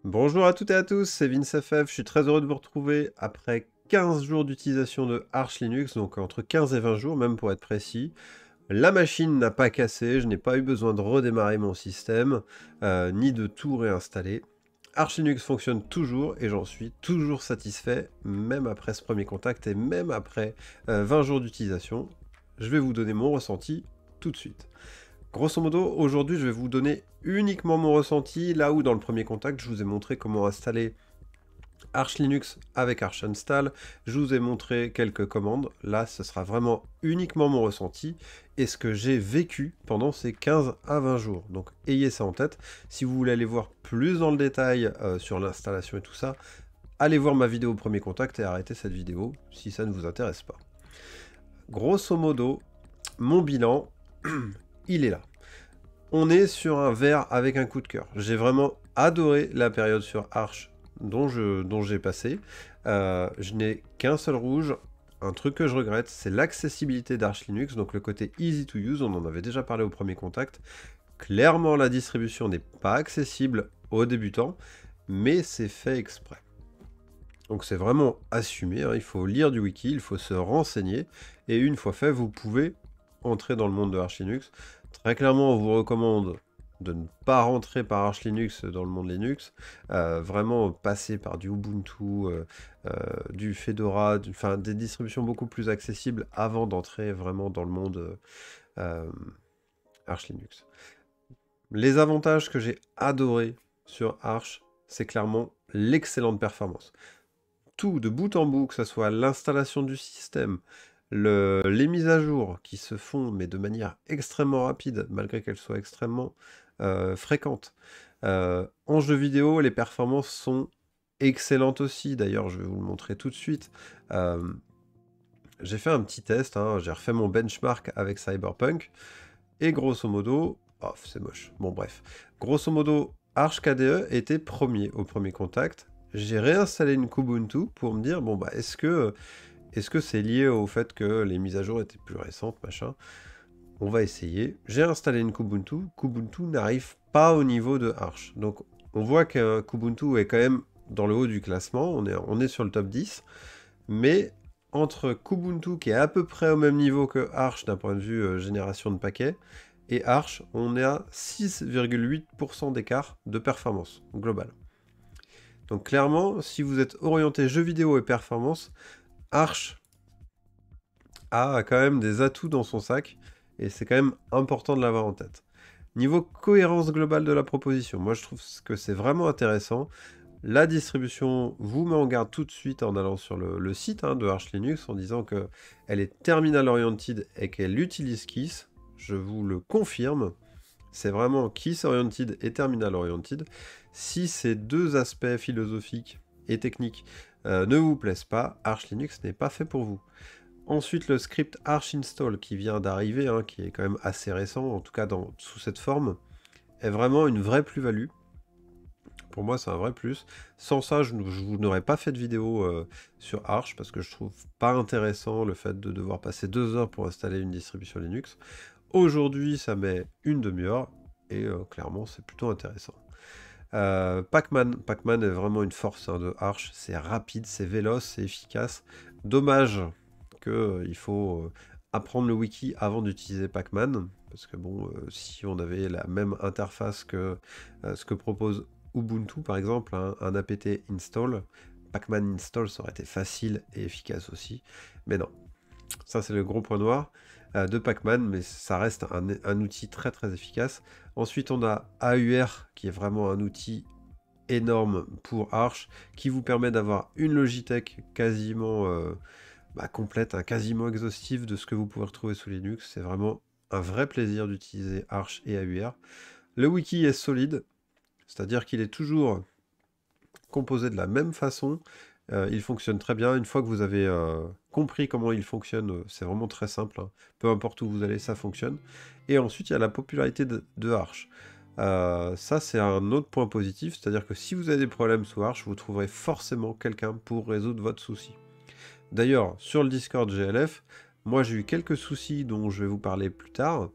Bonjour à toutes et à tous, c'est VinceFF, je suis très heureux de vous retrouver après 15 jours d'utilisation de Arch Linux, donc entre 15 et 20 jours même pour être précis. La machine n'a pas cassé, je n'ai pas eu besoin de redémarrer mon système, ni de tout réinstaller. Arch Linux fonctionne toujours et j'en suis toujours satisfait, même après ce premier contact et même après 20 jours d'utilisation. Je vais vous donner mon ressenti tout de suite. Grosso modo, aujourd'hui, je vais vous donner uniquement mon ressenti, là où dans le premier contact, je vous ai montré comment installer Arch Linux avec Arch Install, je vous ai montré quelques commandes, là ce sera vraiment uniquement mon ressenti et ce que j'ai vécu pendant ces 15 à 20 jours. Donc ayez ça en tête, si vous voulez aller voir plus dans le détail sur l'installation et tout ça, allez voir ma vidéo premier contact et arrêtez cette vidéo si ça ne vous intéresse pas. Grosso modo, mon bilan, il est là. On est sur un vert avec un coup de cœur. J'ai vraiment adoré la période sur Arch dont j'ai passé. Je n'ai qu'un seul rouge. Un truc que je regrette, c'est l'accessibilité d'Arch Linux, donc le côté easy to use, on en avait déjà parlé au premier contact. Clairement, la distribution n'est pas accessible aux débutants, mais c'est fait exprès. Donc c'est vraiment assumé, hein. Il faut lire du wiki, il faut se renseigner, et une fois fait, vous pouvez entrer dans le monde de Arch Linux. Très clairement, on vous recommande de ne pas rentrer par Arch Linux dans le monde Linux, vraiment passer par du Ubuntu, du Fedora, enfin des distributions beaucoup plus accessibles avant d'entrer vraiment dans le monde euh, Arch Linux. Les avantages que j'ai adorés sur Arch, c'est clairement l'excellente performance. Tout de bout en bout, que ce soit l'installation du système, les mises à jour qui se font mais de manière extrêmement rapide, malgré qu'elles soient extrêmement fréquentes. En jeu vidéo, les performances sont excellentes aussi, d'ailleurs je vais vous le montrer tout de suite. J'ai fait un petit test, hein, j'ai refait mon benchmark avec Cyberpunk, et grosso modo, oh c'est moche, bon bref, grosso modo, Arch KDE était premier au premier contact. J'ai réinstallé une Kubuntu pour me dire, bon bah est-ce que c'est lié au fait que les mises à jour étaient plus récentes, machin. On va essayer. J'ai installé une Kubuntu. Kubuntu n'arrive pas au niveau de Arch. Donc on voit que Kubuntu est quand même dans le haut du classement. On est sur le top 10. Mais entre Kubuntu, qui est à peu près au même niveau que Arch d'un point de vue génération de paquets, et Arch, on est à 6,8% d'écart de performance globale. Donc clairement, si vous êtes orienté jeux vidéo et performance, Arch a quand même des atouts dans son sac, et c'est quand même important de l'avoir en tête. Niveau cohérence globale de la proposition, moi je trouve que c'est vraiment intéressant. La distribution vous met en garde tout de suite en allant sur le site de Arch Linux en disant qu'elle est terminal oriented et qu'elle utilise Kiss. Je vous le confirme, c'est vraiment Kiss oriented et terminal oriented. Si ces deux aspects philosophiques et techniques ne vous plaisent pas, Arch Linux n'est pas fait pour vous. Ensuite, le script Arch Install qui vient d'arriver, hein, qui est quand même assez récent, en tout cas sous cette forme, est vraiment une vraie plus-value. Pour moi, c'est un vrai plus. Sans ça, je vous n'aurais pas fait de vidéo sur Arch parce que je trouve pas intéressant le fait de devoir passer 2 heures pour installer une distribution Linux. Aujourd'hui, ça met une demi-heure et clairement, c'est plutôt intéressant. Pacman est vraiment une force de Arch. C'est rapide, c'est véloce, c'est efficace. Dommage qu'il faut apprendre le wiki avant d'utiliser Pacman, parce que bon, si on avait la même interface que ce que propose Ubuntu par exemple, hein, un apt install, Pacman install ça aurait été facile et efficace aussi, mais non. Ça c'est le gros point noir de Pacman, mais ça reste un outil très très efficace. Ensuite on a AUR qui est vraiment un outil énorme pour Arch, qui vous permet d'avoir une Logitech quasiment complète, quasiment exhaustive de ce que vous pouvez retrouver sous Linux. C'est vraiment un vrai plaisir d'utiliser Arch et AUR. Le wiki est solide, c'est-à-dire qu'il est toujours composé de la même façon. Il fonctionne très bien. Une fois que vous avez compris comment il fonctionne, c'est vraiment très simple, hein. Peu importe où vous allez, ça fonctionne. Et ensuite, il y a la popularité de Arch. Ça, c'est un autre point positif, c'est-à-dire que si vous avez des problèmes sous Arch, vous trouverez forcément quelqu'un pour résoudre votre souci. D'ailleurs, sur le Discord GLF, moi j'ai eu quelques soucis dont je vais vous parler plus tard.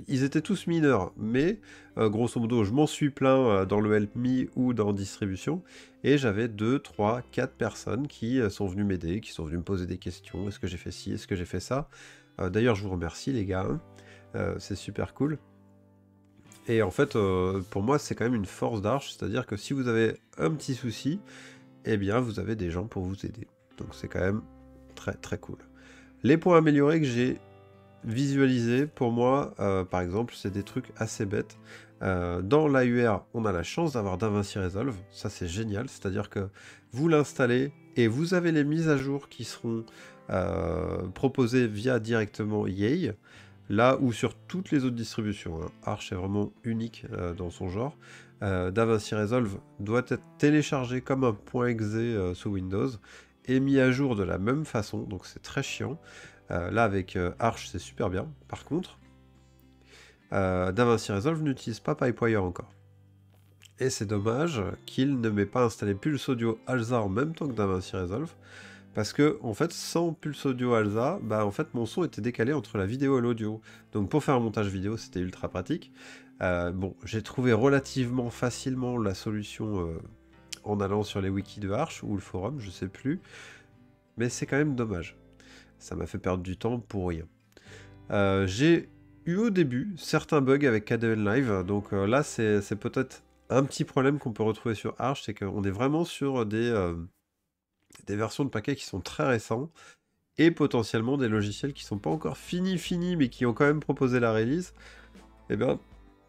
ils étaient tous mineurs, mais grosso modo, je m'en suis plaint dans le Help Me ou dans Distribution, et j'avais 2, 3, 4 personnes qui sont venues m'aider, qui sont venues me poser des questions. Est-ce que j'ai fait ci? Est-ce que j'ai fait ça? D'ailleurs, je vous remercie les gars, hein. C'est super cool. Et en fait, pour moi, c'est quand même une force d'Arch, c'est-à-dire que si vous avez un petit souci, eh bien, vous avez des gens pour vous aider. Donc c'est quand même très très cool. Les points améliorés que j'ai visualisés, pour moi, par exemple, c'est des trucs assez bêtes. Dans l'AUR, on a la chance d'avoir DaVinci Resolve, ça c'est génial, c'est-à-dire que vous l'installez et vous avez les mises à jour qui seront proposées via directement Yay. Là où sur toutes les autres distributions, hein, Arch est vraiment unique dans son genre, DaVinci Resolve doit être téléchargé comme un .exe sous Windows et mis à jour de la même façon, donc c'est très chiant. Là avec Arch c'est super bien. Par contre, DaVinci Resolve n'utilise pas Pipewire encore. Et c'est dommage qu'il ne m'ait pas installé Pulse Audio Alza en même temps que DaVinci Resolve. Parce que, en fait, sans Pulse Audio Alza, bah, en fait, mon son était décalé entre la vidéo et l'audio. Donc, pour faire un montage vidéo, c'était ultra pratique. Bon, j'ai trouvé relativement facilement la solution en allant sur les wikis de Arch, ou le forum, je sais plus. Mais c'est quand même dommage. Ça m'a fait perdre du temps pour rien. J'ai eu au début certains bugs avec KDE Live. Donc là, c'est peut-être un petit problème qu'on peut retrouver sur Arch, c'est qu'on est vraiment sur des versions de paquets qui sont très récents et potentiellement des logiciels qui sont pas encore finis, mais qui ont quand même proposé la release. Et bien,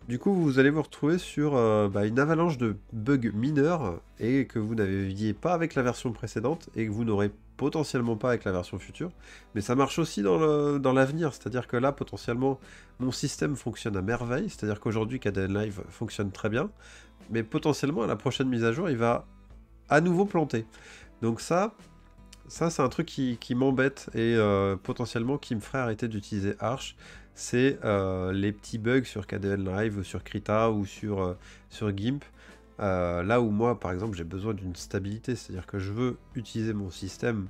du coup, vous allez vous retrouver sur une avalanche de bugs mineurs et que vous n'aviez pas avec la version précédente et que vous n'aurez potentiellement pas avec la version future. Mais ça marche aussi dans l'avenir, c'est-à-dire que là, potentiellement, mon système fonctionne à merveille, c'est-à-dire qu'aujourd'hui, KDE Live fonctionne très bien, mais potentiellement, à la prochaine mise à jour, il va à nouveau planter. Donc ça c'est un truc qui m'embête et potentiellement qui me ferait arrêter d'utiliser Arch. C'est les petits bugs sur KDE Live ou sur Krita ou sur GIMP. Là où moi, par exemple, j'ai besoin d'une stabilité, c'est-à-dire que je veux utiliser mon système.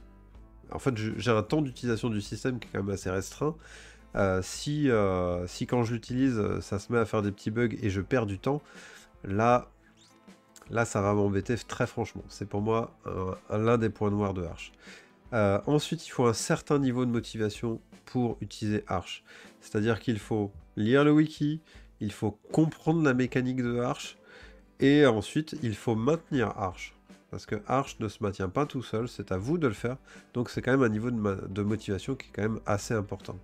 En fait, j'ai un temps d'utilisation du système qui est quand même assez restreint. Si quand je l'utilise, ça se met à faire des petits bugs et je perds du temps, là ça va m'embêter très franchement. C'est pour moi l'un des points noirs de Arch. Ensuite, il faut un certain niveau de motivation pour utiliser Arch. C'est-à-dire qu'il faut lire le wiki, il faut comprendre la mécanique de Arch, et ensuite, il faut maintenir Arch. Parce que Arch ne se maintient pas tout seul, c'est à vous de le faire. Donc c'est quand même un niveau de motivation qui est quand même assez important.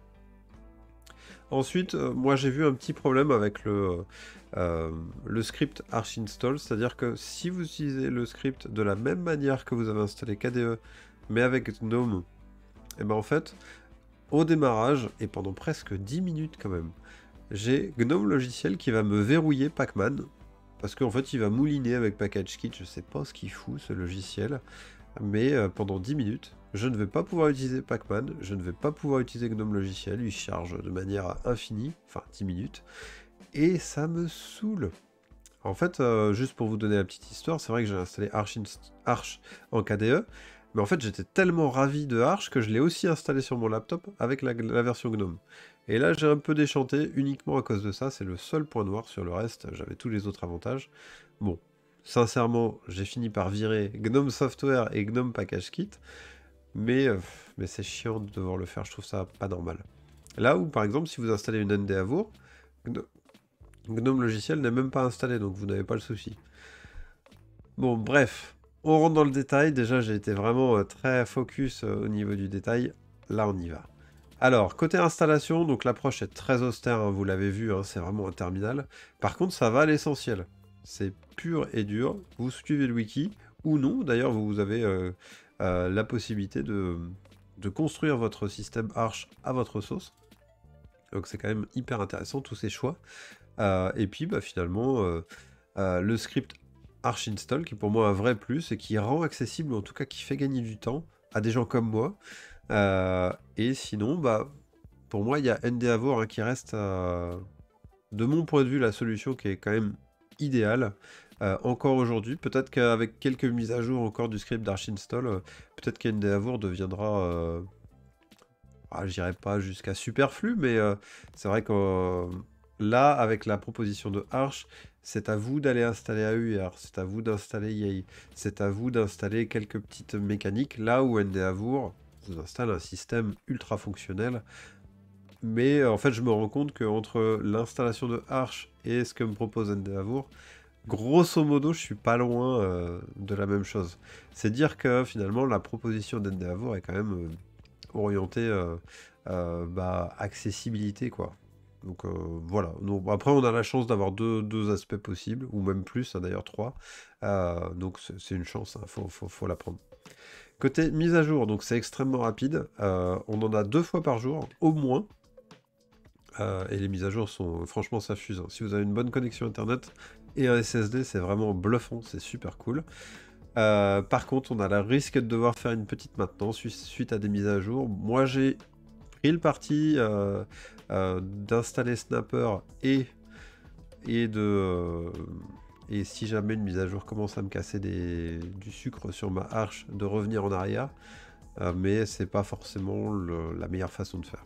Ensuite, moi j'ai vu un petit problème avec le script Arch install, c'est-à-dire que si vous utilisez le script de la même manière que vous avez installé KDE, mais avec GNOME, et ben en fait, au démarrage, et pendant presque 10 minutes quand même, j'ai GNOME logiciel qui va me verrouiller Pacman, parce qu'en fait il va mouliner avec PackageKit, je sais pas ce qu'il fout ce logiciel, mais pendant 10 minutes, je ne vais pas pouvoir utiliser Pacman, je ne vais pas pouvoir utiliser GNOME logiciel, il charge de manière infinie, enfin 10 minutes, et ça me saoule. En fait, juste pour vous donner la petite histoire, c'est vrai que j'ai installé Arch en KDE, mais en fait j'étais tellement ravi de Arch que je l'ai aussi installé sur mon laptop avec la version GNOME. Et là j'ai un peu déchanté uniquement à cause de ça, c'est le seul point noir, sur le reste j'avais tous les autres avantages. Bon, sincèrement, j'ai fini par virer GNOME Software et GNOME PackageKit, mais c'est chiant de devoir le faire, je trouve ça pas normal. Là où, par exemple, si vous installez une NDAvour, GNOME logiciel n'est même pas installé, donc vous n'avez pas le souci. Bon, bref, on rentre dans le détail. Déjà, j'ai été vraiment très focus au niveau du détail. Là, on y va. Alors, côté installation, donc l'approche est très austère, hein, vous l'avez vu, hein, c'est vraiment un terminal. Par contre, ça va à l'essentiel. C'est pur et dur. Vous suivez le wiki, ou non. D'ailleurs, vous avez la possibilité de construire votre système Arch à votre sauce. Donc c'est quand même hyper intéressant, tous ces choix. Et puis, bah, finalement, le script Arch install, qui est pour moi un vrai plus, et qui rend accessible, ou en tout cas qui fait gagner du temps, à des gens comme moi. Et sinon, bah, pour moi, il y a NDAvour, hein, qui reste, de mon point de vue, la solution qui est quand même idéale. Encore aujourd'hui, peut-être qu'avec quelques mises à jour encore du script d'Arch install, peut-être qu'NDAvour deviendra, je dirais pas jusqu'à superflu, mais c'est vrai que Là, avec la proposition de Arch, c'est à vous d'aller installer AUR, c'est à vous d'installer Yay, c'est à vous d'installer quelques petites mécaniques, là où NDAvour vous installe un système ultra fonctionnel. Mais en fait, je me rends compte qu'entre l'installation de Arch et ce que me propose NDAvour, grosso modo, je suis pas loin de la même chose. C'est dire que finalement, la proposition d'NDAvour est quand même orientée accessibilité, quoi. Donc voilà. Donc, après, on a la chance d'avoir deux aspects possibles, ou même plus, hein, d'ailleurs trois. Donc c'est une chance, hein, faut la prendre. Côté mise à jour, donc c'est extrêmement rapide. On en a 2 fois par jour, au moins. Et les mises à jour sont, franchement, ça fuse, hein. Si vous avez une bonne connexion internet et un SSD, c'est vraiment bluffant, c'est super cool. Par contre, on a le risque de devoir faire une petite maintenance suite à des mises à jour. Moi, j'ai pris le parti d'installer Snapper et si jamais une mise à jour commence à me casser du sucre sur ma Arch, de revenir en arrière. Mais c'est pas forcément la meilleure façon de faire.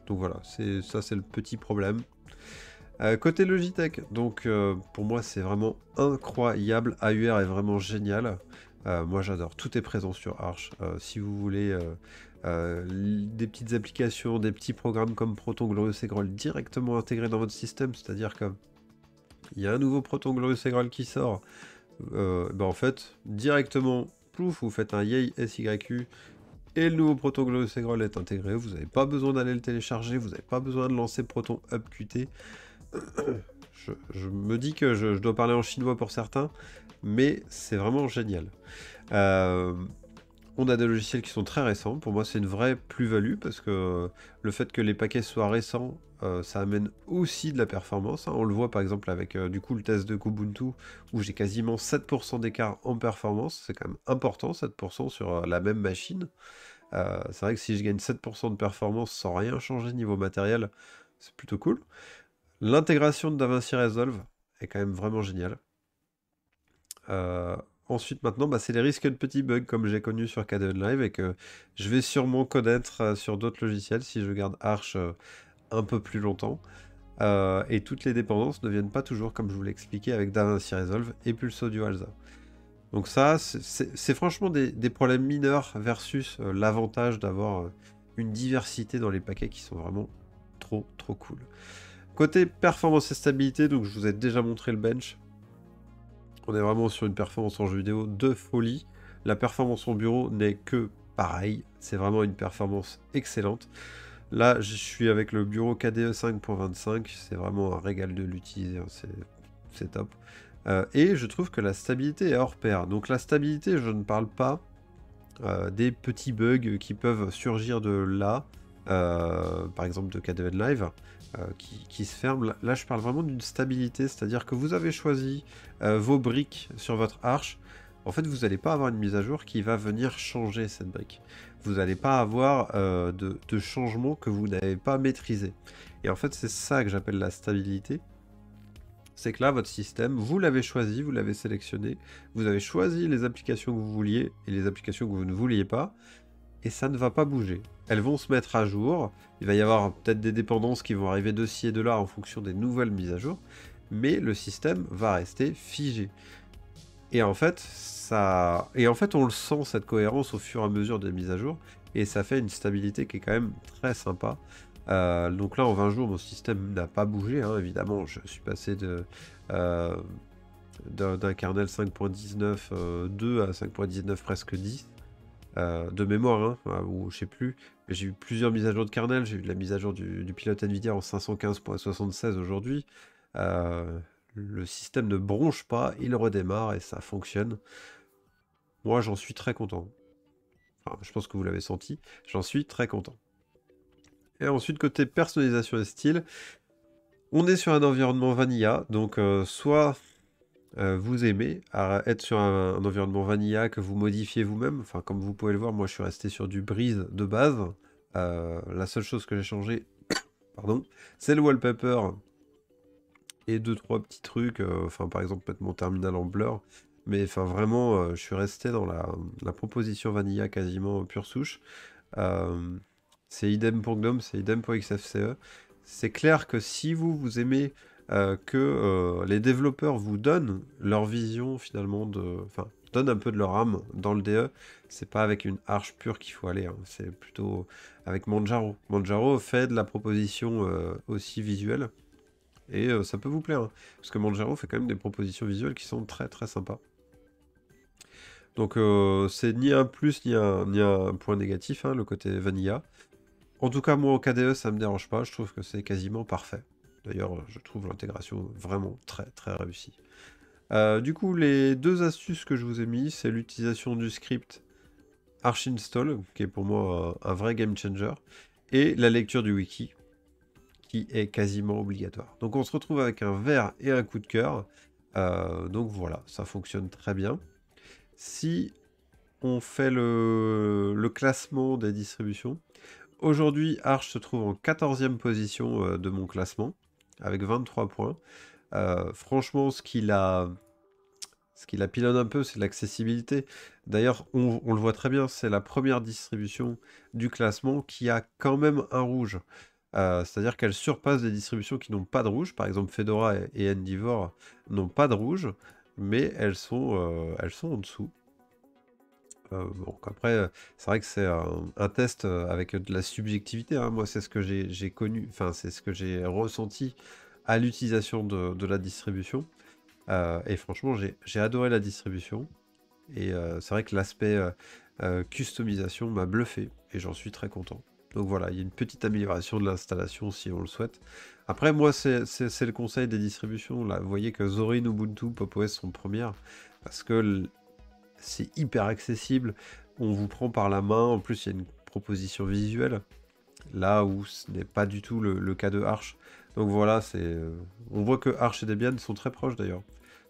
Donc voilà, ça c'est le petit problème. Côté Logitech, donc pour moi c'est vraiment incroyable. AUR est vraiment génial. Moi j'adore, tout est présent sur Arch. Si vous voulez des petites applications, des petits programmes comme Proton Glorious et Groll directement intégrés dans votre système, c'est-à-dire que il y a un nouveau Proton Glorious et Groll qui sort, en fait directement, plouf, vous faites un Yay SYU et le nouveau Proton Glorious et Groll est intégré. Vous n'avez pas besoin d'aller le télécharger, vous n'avez pas besoin de lancer Proton Hub Qt. Je me dis que je dois parler en chinois pour certains, mais c'est vraiment génial. On a des logiciels qui sont très récents. Pour moi, c'est une vraie plus-value parce que le fait que les paquets soient récents, ça amène aussi de la performance, hein. On le voit par exemple avec du coup le test de Kubuntu où j'ai quasiment 7% d'écart en performance. C'est quand même important, 7% sur la même machine. C'est vrai que si je gagne 7% de performance sans rien changer niveau matériel, c'est plutôt cool. L'intégration de DaVinci Resolve est quand même vraiment géniale. Ensuite, maintenant, c'est les risques de petits bugs comme j'ai connu sur KDE Live et que je vais sûrement connaître sur d'autres logiciels si je garde Arch un peu plus longtemps. Et toutes les dépendances ne viennent pas toujours, comme je vous l'ai expliqué, avec DaVinci Resolve et Pulse Audio Alza. Donc ça, c'est franchement des problèmes mineurs versus l'avantage d'avoir une diversité dans les paquets qui sont vraiment trop cool. Côté performance et stabilité, donc je vous ai déjà montré le bench. On est vraiment sur une performance en jeu vidéo de folie. La performance en bureau n'est que pareil. C'est vraiment une performance excellente. Là, je suis avec le bureau KDE 5.25. C'est vraiment un régal de l'utiliser, hein. C'est top. Et je trouve que la stabilité est hors pair. Donc la stabilité, je ne parle pas des petits bugs qui peuvent surgir de là, par exemple de KDE Live, qui se ferment. Là, je parle vraiment d'une stabilité, c'est-à-dire que vous avez choisi vos briques sur votre Arch. En fait, vous n'allez pas avoir une mise à jour qui va venir changer cette brique. Vous n'allez pas avoir de changement que vous n'avez pas maîtrisé. Et en fait, c'est ça que j'appelle la stabilité. C'est que là, votre système, vous l'avez choisi, vous l'avez sélectionné, vous avez choisi les applications que vous vouliez et les applications que vous ne vouliez pas, et ça ne va pas bouger. Elles vont se mettre à jour, il va y avoir peut-être des dépendances qui vont arriver de ci et de là en fonction des nouvelles mises à jour, mais le système va rester figé. Et en fait, on le sent, cette cohérence, au fur et à mesure des mises à jour, et ça fait une stabilité qui est quand même très sympa. Donc là, en 20 jours, mon système n'a pas bougé, hein, évidemment. Je suis passé d'un kernel 5.19.2 à 5.19 presque 10 de mémoire, hein, ou je sais plus. Mais j'ai eu plusieurs mises à jour de kernel. J'ai eu de la mise à jour du pilote NVIDIA en 515.76 aujourd'hui. Le système ne bronche pas, il redémarre et ça fonctionne. Moi, j'en suis très content. Enfin, je pense que vous l'avez senti. J'en suis très content. Et ensuite, côté personnalisation et style, on est sur un environnement vanilla, donc soit vous aimez être sur un environnement vanilla que vous modifiez vous-même. Enfin, comme vous pouvez le voir, moi je suis resté sur du Breeze de base. La seule chose que j'ai changé, pardon, c'est le wallpaper et 2-3 petits trucs. Enfin, par exemple, mettre mon terminal en blur. Mais enfin, vraiment, je suis resté dans la proposition vanilla quasiment pure souche. C'est idem pour GNOME, c'est idem pour XFCE. c'est clair que si vous aimez que les développeurs vous donnent leur vision finalement enfin, donnent un peu de leur âme dans le DE, c'est pas avec une Arch pure qu'il faut aller, hein, c'est plutôt avec Manjaro. Manjaro fait de la proposition aussi visuelle, et ça peut vous plaire, hein, parce que Manjaro fait quand même des propositions visuelles qui sont très très sympas. Donc c'est ni un plus ni un point négatif, hein, le côté vanilla. En tout cas, moi, en KDE, ça me dérange pas. Je trouve que c'est quasiment parfait. D'ailleurs, je trouve l'intégration vraiment très, très réussie. Du coup, les deux astuces que je vous ai mis, c'est l'utilisation du script Arch Install, qui est pour moi un vrai game changer, et la lecture du wiki, qui est quasiment obligatoire. Donc, on se retrouve avec un vert et un coup de cœur. Donc voilà, ça fonctionne très bien. Si on fait le classement des distributions, aujourd'hui, Arch se trouve en 14e position de mon classement, avec 23 points. Franchement, ce qui la pilonne un peu, c'est l'accessibilité. D'ailleurs, on le voit très bien, c'est la première distribution du classement qui a quand même un rouge. C'est-à-dire qu'elle surpasse des distributions qui n'ont pas de rouge. Par exemple, Fedora et Endeavour n'ont pas de rouge, mais elles sont en dessous. Bon, après, c'est vrai que c'est un test avec de la subjectivité, hein. Moi, c'est ce que j'ai connu, enfin, c'est ce que j'ai ressenti à l'utilisation de la distribution. Et franchement, j'ai adoré la distribution. Et c'est vrai que l'aspect customisation m'a bluffé. Et j'en suis très content. Donc voilà, il y a une petite amélioration de l'installation si on le souhaite. Après, moi, c'est le conseil des distributions. Là, vous voyez que Zorin, Ubuntu, Pop! OS sont premières. Parce que c'est hyper accessible, on vous prend par la main, en plus il y a une proposition visuelle, là où ce n'est pas du tout le cas de Arch. Donc voilà, on voit que Arch et Debian sont très proches d'ailleurs,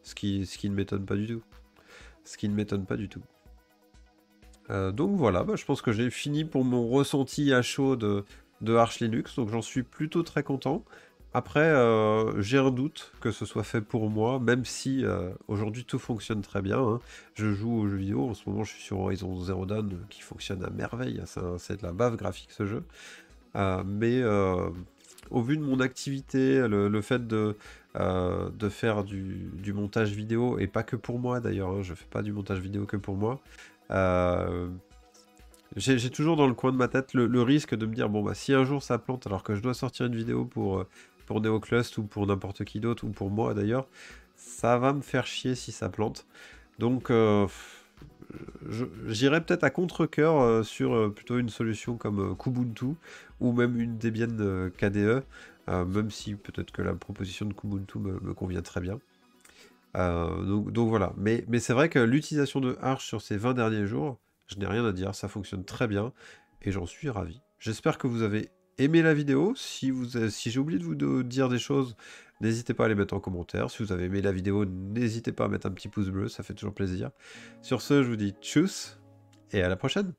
ce qui ne m'étonne pas du tout. Ce qui ne m'étonne pas du tout. Donc voilà, je pense que j'ai fini pour mon ressenti à chaud de Arch Linux, donc j'en suis plutôt très content. Après, j'ai un doute que ce soit fait pour moi, même si aujourd'hui tout fonctionne très bien, hein. Je joue aux jeux vidéo, en ce moment je suis sur Horizon Zero Dawn qui fonctionne à merveille, c'est de la bave graphique ce jeu. Mais au vu de mon activité, le fait de faire du montage vidéo, et pas que pour moi d'ailleurs, hein, je fais pas du montage vidéo que pour moi, euh, j'ai toujours dans le coin de ma tête le risque de me dire, bon bah si un jour ça plante alors que je dois sortir une vidéo pour NeoClust ou pour n'importe qui d'autre, ou pour moi d'ailleurs, ça va me faire chier si ça plante. Donc j'irai peut-être à contre-cœur sur plutôt une solution comme Kubuntu, ou même une Debian KDE, même si peut-être que la proposition de Kubuntu me convient très bien. Donc voilà, mais c'est vrai que l'utilisation de Arch sur ces 20 derniers jours, je n'ai rien à dire, ça fonctionne très bien, et j'en suis ravi. J'espère que vous avez aimé la vidéo. Si j'ai oublié de vous dire des choses, n'hésitez pas à les mettre en commentaire. Si vous avez aimé la vidéo, n'hésitez pas à mettre un petit pouce bleu, ça fait toujours plaisir. Sur ce, je vous dis tchuss, et à la prochaine.